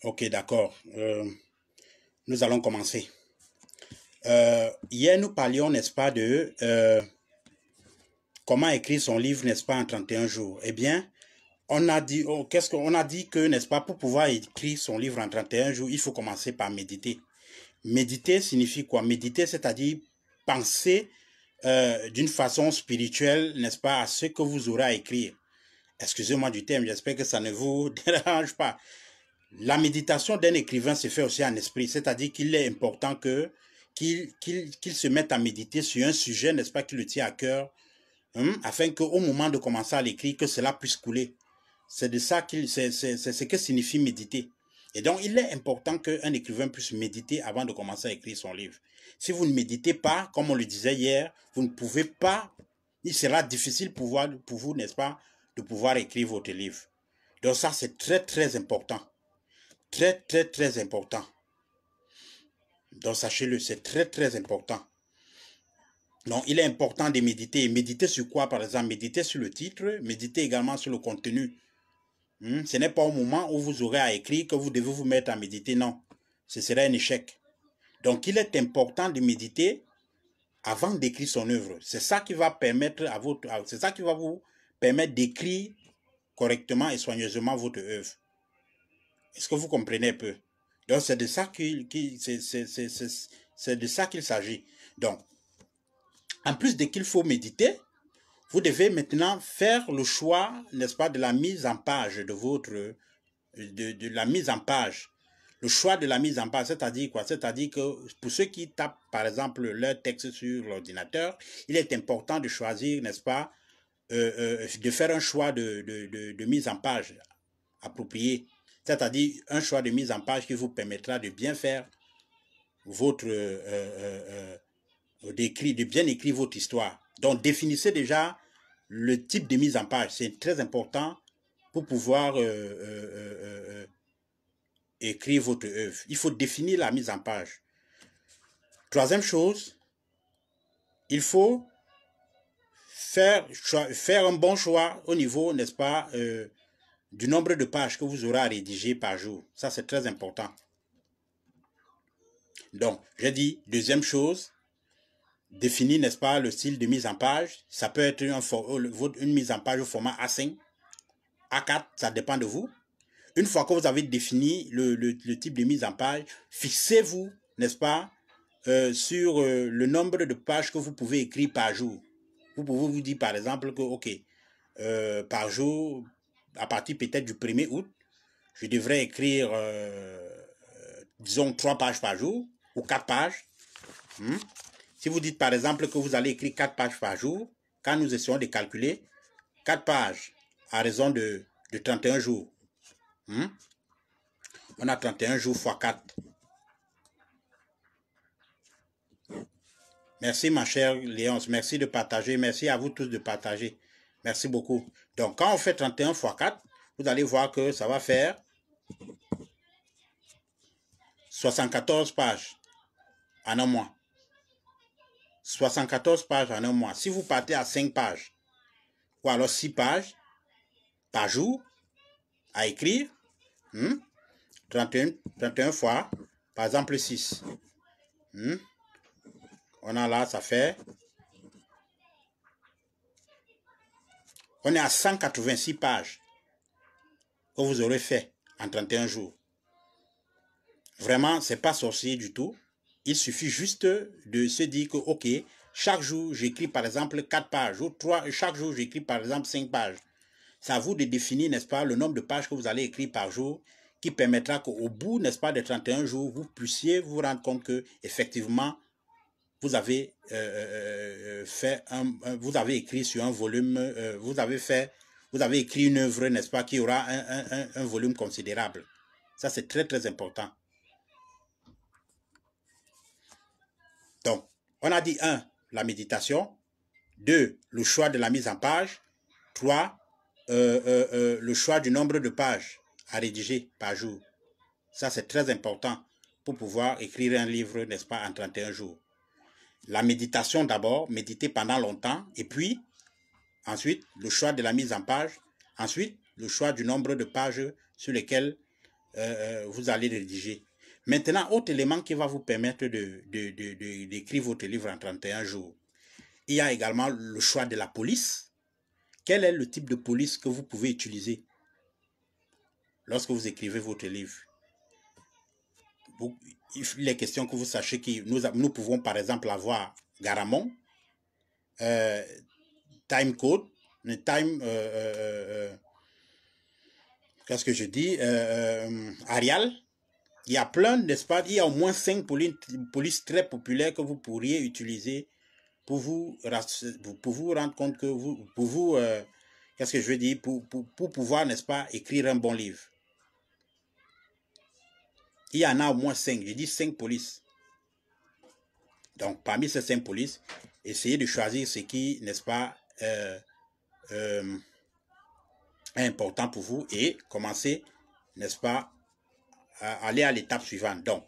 Ok, d'accord. Nous allons commencer. Hier, nous parlions, n'est-ce pas, de comment écrire son livre, n'est-ce pas, en 31 jours. Eh bien, on a dit, qu'est-ce qu'on a dit que, n'est-ce pas, pour pouvoir écrire son livre en 31 jours, il faut commencer par méditer. Méditer signifie quoi? Méditer, c'est-à-dire penser d'une façon spirituelle, n'est-ce pas, à ce que vous aurez à écrire. Excusez-moi du terme, j'espère que ça ne vous dérange pas. La méditation d'un écrivain se fait aussi en esprit, c'est-à-dire qu'il est important qu'il se mette à méditer sur un sujet, n'est-ce pas, qui le tient à cœur, afin qu'au moment de commencer à l'écrire, que cela puisse couler. C'est de ça c'est ce que signifie méditer. Et donc, il est important qu'un écrivain puisse méditer avant de commencer à écrire son livre. Si vous ne méditez pas, comme on le disait hier, vous ne pouvez pas, il sera difficile pour vous, n'est-ce pas, de pouvoir écrire votre livre. Donc ça, c'est très, très important. Très, très, très important. Donc, sachez-le, c'est très, très important. Donc, il est important de méditer. Méditer sur quoi, par exemple? Méditer sur le titre, méditer également sur le contenu. Ce n'est pas au moment où vous aurez à écrire que vous devez vous mettre à méditer, non. Ce serait un échec. Donc, il est important de méditer avant d'écrire son œuvre. C'est ça qui va permettre c'est ça qui va vous permettre d'écrire correctement et soigneusement votre œuvre. Est-ce que vous comprenez un peu? Donc, c'est de ça qu'il s'agit. Donc, en plus de qu'il faut méditer, vous devez maintenant faire le choix, n'est-ce pas, de la mise en page de la mise en page. Le choix de la mise en page, c'est-à-dire quoi? C'est-à-dire que pour ceux qui tapent, par exemple, leur texte sur l'ordinateur, il est important de choisir, n'est-ce pas, de faire un choix de mise en page approprié. C'est-à-dire un choix de mise en page qui vous permettra de bien faire votre de bien écrire votre histoire. Donc définissez déjà le type de mise en page. C'est très important pour pouvoir écrire votre œuvre. Il faut définir la mise en page. Troisième chose, il faut faire un bon choix au niveau, n'est-ce pas, du nombre de pages que vous aurez à rédiger par jour. Ça, c'est très important. Donc, j'ai dit, deuxième chose, définir, n'est-ce pas, le style de mise en page. Ça peut être une mise en page au format A5, A4, ça dépend de vous. Une fois que vous avez défini le type de mise en page, fixez-vous, n'est-ce pas, sur le nombre de pages que vous pouvez écrire par jour. Vous pouvez vous dire, par exemple, que, ok, par jour, à partir peut-être du 1er août, je devrais écrire, disons, 3 pages par jour, ou 4 pages. Si vous dites, par exemple, que vous allez écrire 4 pages par jour, quand nous essayons de calculer, 4 pages à raison de 31 jours. On a 31 jours x 4. Merci ma chère Léonce, merci de partager, merci à vous tous de partager. Merci beaucoup. Donc quand on fait 31 x 4, vous allez voir que ça va faire 74 pages en un mois. 74 pages en un mois. Si vous partez à 5 pages, ou alors 6 pages par jour à écrire, 31 fois, par exemple 6. On a là, ça fait... On est à 186 pages que vous aurez fait en 31 jours. Vraiment, c'est pas sorcier du tout. Il suffit juste de se dire que, ok, chaque jour, j'écris par exemple 4 pages, ou 3, chaque jour, j'écris par exemple 5 pages. C'est à vous de définir, n'est-ce pas, le nombre de pages que vous allez écrire par jour, qui permettra qu'au bout, n'est-ce pas, des 31 jours, vous puissiez vous rendre compte que, effectivement, vous avez vous avez écrit sur un volume, vous avez écrit une œuvre, n'est-ce pas, qui aura un volume considérable. Ça, c'est très, très important. Donc, on a dit 1, la méditation. 2, le choix de la mise en page. 3, le choix du nombre de pages à rédiger par jour. Ça, c'est très important pour pouvoir écrire un livre, n'est-ce pas, en 31 jours. La méditation d'abord, méditer pendant longtemps, et puis, ensuite, le choix de la mise en page, ensuite, le choix du nombre de pages sur lesquelles vous allez rédiger. Maintenant, autre élément qui va vous permettre d'écrire votre livre en 31 jours. Il y a également le choix de la police. Quel est le type de police que vous pouvez utiliser lorsque vous écrivez votre livre? Il est question que vous sachiez que nous pouvons par exemple avoir Garamond, Timecode, qu'est-ce que je dis, Arial. Il y a plein, n'est-ce pas? Il y a au moins 5 polices très populaires que vous pourriez utiliser pour vous rendre compte que qu'est-ce que je veux dire, pour pouvoir, n'est-ce pas, écrire un bon livre. Il y en a au moins 5, je dis 5 polices. Donc, parmi ces 5 polices, essayez de choisir ce qui, n'est-ce pas, est important pour vous et commencez, n'est-ce pas, à aller à l'étape suivante. Donc,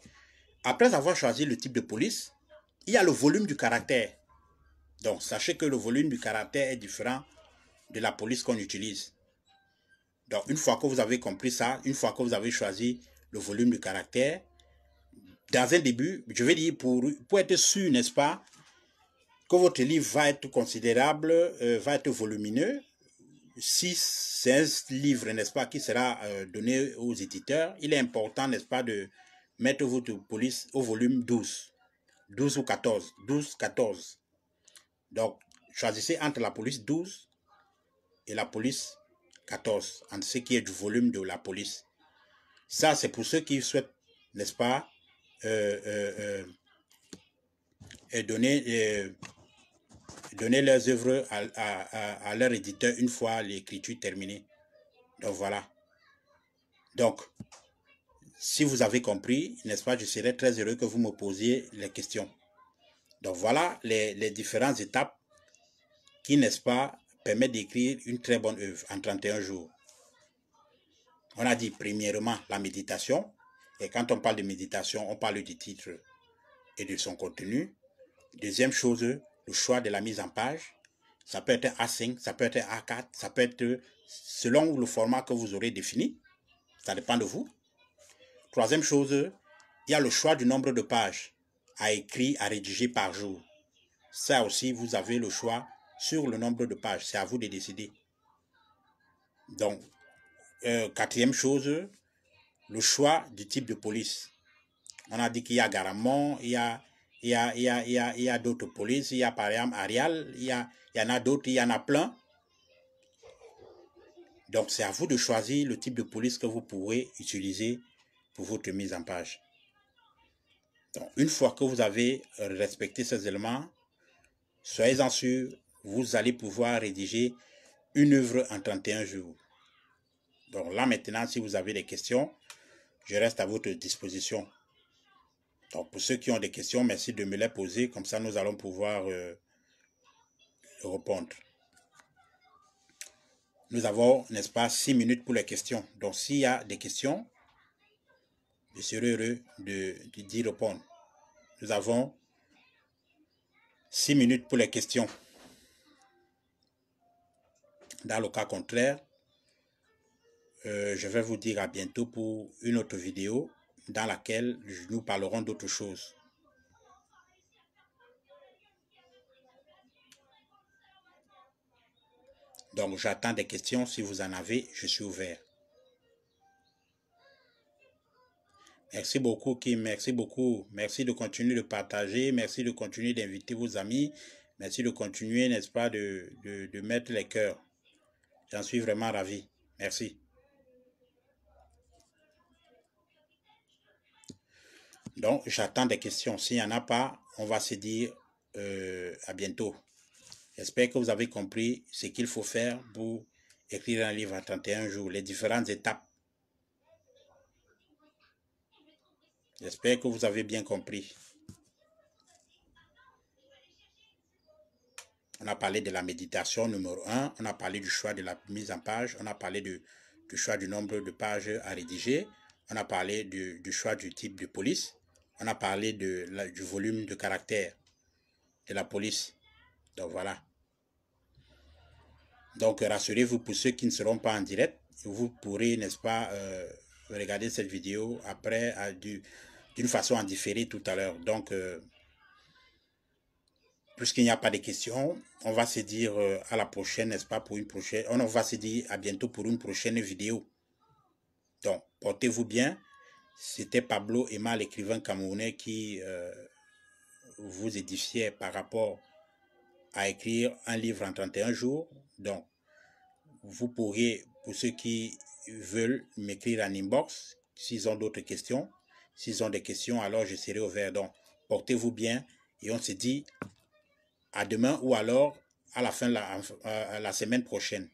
après avoir choisi le type de police, il y a le volume du caractère. Donc, sachez que le volume du caractère est différent de la police qu'on utilise. Donc, une fois que vous avez compris ça, une fois que vous avez choisi le volume du caractère, dans un début, je vais dire, pour être sûr, n'est-ce pas, que votre livre va être considérable, va être volumineux, si c'est un livre, n'est-ce pas, qui sera donné aux éditeurs, il est important, n'est-ce pas, de mettre votre police au volume 12. 12 ou 14. 12, 14. Donc, choisissez entre la police 12 et la police 14, entre ce qui est du volume de la police. Ça, c'est pour ceux qui souhaitent, n'est-ce pas, donner leurs œuvres à leur éditeur une fois l'écriture terminée. Donc, voilà. Donc, si vous avez compris, n'est-ce pas, je serais très heureux que vous me posiez les questions. Donc, voilà les différentes étapes qui, n'est-ce pas, permettent d'écrire une très bonne œuvre en 31 jours. On a dit premièrement la méditation. Et quand on parle de méditation, on parle du titre et de son contenu. Deuxième chose, le choix de la mise en page. Ça peut être A5, ça peut être A4, ça peut être selon le format que vous aurez défini. Ça dépend de vous. Troisième chose, il y a le choix du nombre de pages à écrire, à rédiger par jour. Ça aussi, vous avez le choix sur le nombre de pages. C'est à vous de décider. Donc, quatrième chose, le choix du type de police. On a dit qu'il y a Garamond, il y a d'autres polices, il y a par exemple Arial, il y en a d'autres, il y en a plein. Donc, c'est à vous de choisir le type de police que vous pourrez utiliser pour votre mise en page. Donc, une fois que vous avez respecté ces éléments, soyez-en sûr, vous allez pouvoir rédiger une œuvre en 31 jours. Donc là maintenant, si vous avez des questions, je reste à votre disposition. Donc pour ceux qui ont des questions, merci de me les poser, comme ça nous allons pouvoir répondre. Nous avons, n'est-ce pas, 6 minutes pour les questions. Donc s'il y a des questions, je serai heureux d'y répondre. Nous avons 6 minutes pour les questions. Dans le cas contraire, je vais vous dire à bientôt pour une autre vidéo dans laquelle nous parlerons d'autres choses. Donc j'attends des questions. Si vous en avez, je suis ouvert. Merci beaucoup Kim, merci beaucoup. Merci de continuer de partager, merci de continuer d'inviter vos amis. Merci de continuer, n'est-ce pas, de mettre les cœurs. J'en suis vraiment ravi. Merci. Donc, j'attends des questions. S'il n'y en a pas, on va se dire à bientôt. J'espère que vous avez compris ce qu'il faut faire pour écrire un livre en 31 jours, les différentes étapes. J'espère que vous avez bien compris. On a parlé de la méditation numéro 1, on a parlé du choix de la mise en page, on a parlé du choix du nombre de pages à rédiger, on a parlé du choix du type de police, on a parlé du volume de caractère de la police. Donc voilà. Donc rassurez-vous, pour ceux qui ne seront pas en direct, vous pourrez, n'est-ce pas, regarder cette vidéo après d'une façon en différé tout à l'heure. Donc, puisqu'il n'y a pas de questions, on va se dire à la prochaine, n'est-ce pas, pour une prochaine. On va se dire à bientôt pour une prochaine vidéo. Donc, portez-vous bien. C'était Pablo Emma, l'écrivain camerounais qui vous édifiait par rapport à écrire un livre en 31 jours. Donc, vous pourriez, pour ceux qui veulent m'écrire en inbox, s'ils ont d'autres questions. S'ils ont des questions, alors je serai ouvert. Donc, portez-vous bien et on se dit à demain ou alors à la fin de la semaine prochaine.